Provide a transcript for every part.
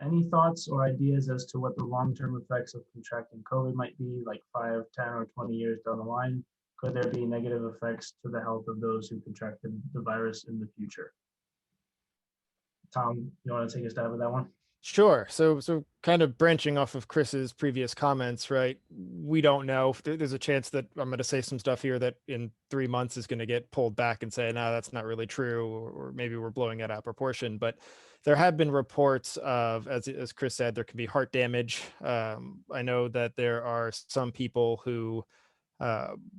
Any thoughts or ideas as to what the long-term effects of contracting COVID might be, like 5, 10, or 20 years down the line? Could there be negative effects to the health of those who contracted the virus in the future? Tom, you want to take a stab at that one? Sure. So kind of branching off of Chris's previous comments, right? We don't know. There's a chance that I'm going to say some stuff here that in 3 months is going to get pulled back and say, no, that's not really true, or maybe we're blowing it out of proportion. But there have been reports of, as Chris said, there can be heart damage. I know that there are some people who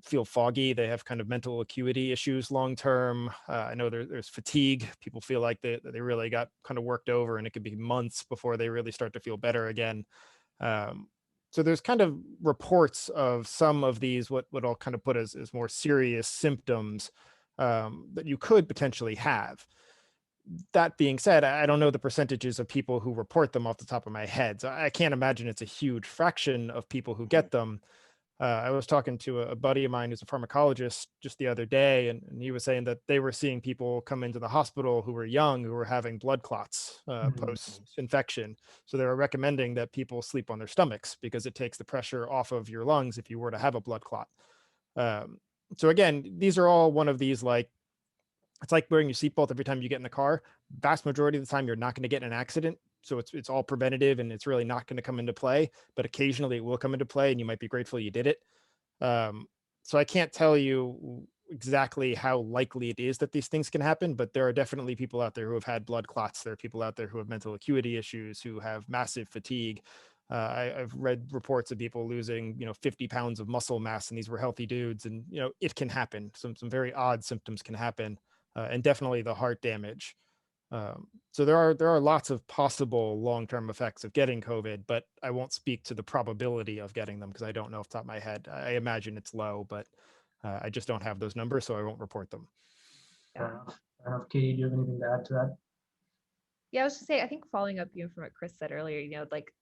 feel foggy. They have kind of mental acuity issues long term. I know there's fatigue. People feel like they really got kind of worked over, and it could be months before they really start to feel better again. Um, so there's kind of reports of some of these what I'll kind of put as more serious symptoms that you could potentially have. That being said, I don't know the percentages of people who report them off the top of my head. So I can't imagine it's a huge fraction of people who get them. I was talking to a buddy of mine who's a pharmacologist just the other day, and he was saying that they were seeing people come into the hospital who were young, who were having blood clots Mhm. post-infection. So they were recommending that people sleep on their stomachs because it takes the pressure off of your lungs if you were to have a blood clot. Um, so again, these are all one of these, like, it's like wearing your seatbelt every time you get in the car. Vast majority of the time, you're not going to get in an accident. So it's all preventative, and it's really not going to come into play. But occasionally, it will come into play, and you might be grateful you did it. Um, so I can't tell you exactly how likely it is that these things can happen, but there are definitely people out there who have had blood clots. There are people out there who have mental acuity issues, who have massive fatigue. I've read reports of people losing, 50 pounds of muscle mass, and these were healthy dudes. And it can happen. Some very odd symptoms can happen, and definitely the heart damage. So there are lots of possible long-term effects of getting COVID, but I won't speak to the probability of getting them because I don't know off the top of my head. I imagine it's low, but I just don't have those numbers, so I won't report them. Fair Yeah. enough. Fair enough. Katie, do you have anything to add to that? Yeah, I was just say, I think following up, from what Chris said earlier, like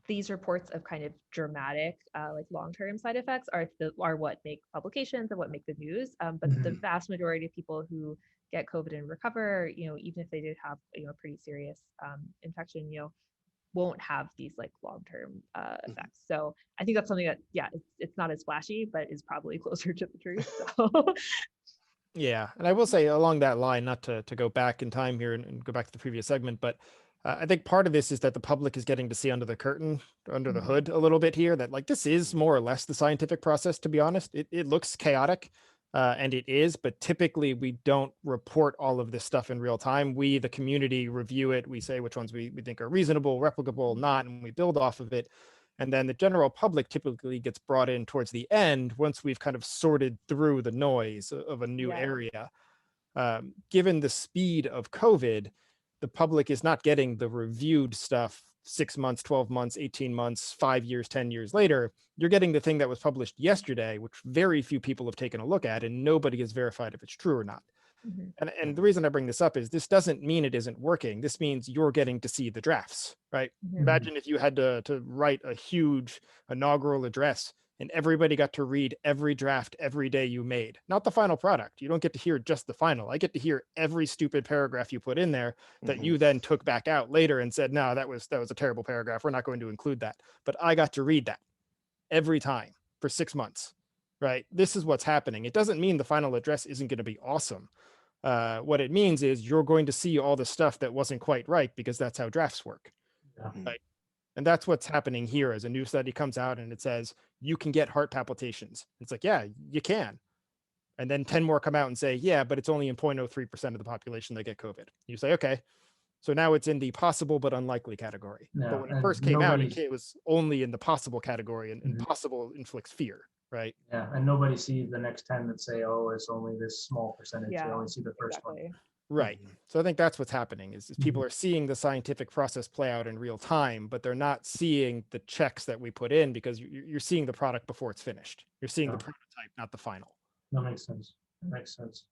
these reports of kind of dramatic, like long-term side effects are what make publications and what make the news. But the Mhm. vast majority of people who get COVID and recover, even if they did have, a pretty serious infection, won't have these like long-term effects. So I think that's something that, yeah, it's not as flashy, but is probably closer to the truth. So Yeah, and I will say along that line, not to go back in time here and go back to the previous segment, but I think part of this is that the public is getting to see under the curtain, under the Mhm. hood a little bit here. That, like, this is more or less the scientific process. To be honest, it looks chaotic, and it is, but typically we don't report all of this stuff in real time. We, the community, review it. We say which ones we think are reasonable, replicable, not, and we build off of it. And then the general public typically gets brought in towards the end once we've kind of sorted through the noise of a new Yeah. area. Given the speed of COVID, the public is not getting the reviewed stuff 6 months, 12 months, 18 months, 5 years, 10 years later. You're getting the thing that was published yesterday, which very few people have taken a look at, and nobody has verified if it's true or not. Mhm. And the reason I bring this up is this doesn't mean it isn't working. This means you're getting to see the drafts, right? Mhm. Mhm. Imagine if you had to write a huge inaugural address and everybody got to read every draft every day you made, not the final product. You don't get to hear just the final. I get to hear every stupid paragraph you put in there that Mhm. you then took back out later and said, no, that was a terrible paragraph. We're not going to include that. But I got to read that every time for 6 months, right? This is what's happening. It doesn't mean the final address isn't going to be awesome. What it means is you're going to see all the stuff that wasn't quite right because that's how drafts work. Yeah. Right. And that's what's happening here as a new study comes out and it says you can get heart palpitations. It's like, yeah, you can. And then 10 more come out and say, yeah, but it's only in 0.03% of the population that get COVID. You say, okay. So now it's in the possible but unlikely category. But Yeah. when it And first came out, nobody, it was only in the possible category, and Mhm. possible inflicts fear, right? Yeah, and nobody sees the next 10 that say, oh, it's only this small percentage. They Yeah, only see the first one. exactly. Right. Mhm. So I think that's what's happening is people Mhm. are seeing the scientific process play out in real time, but they're not seeing the checks that we put in because you're seeing the product before it's finished. You're seeing the Yeah, prototype, not the final. that makes sense. That makes sense.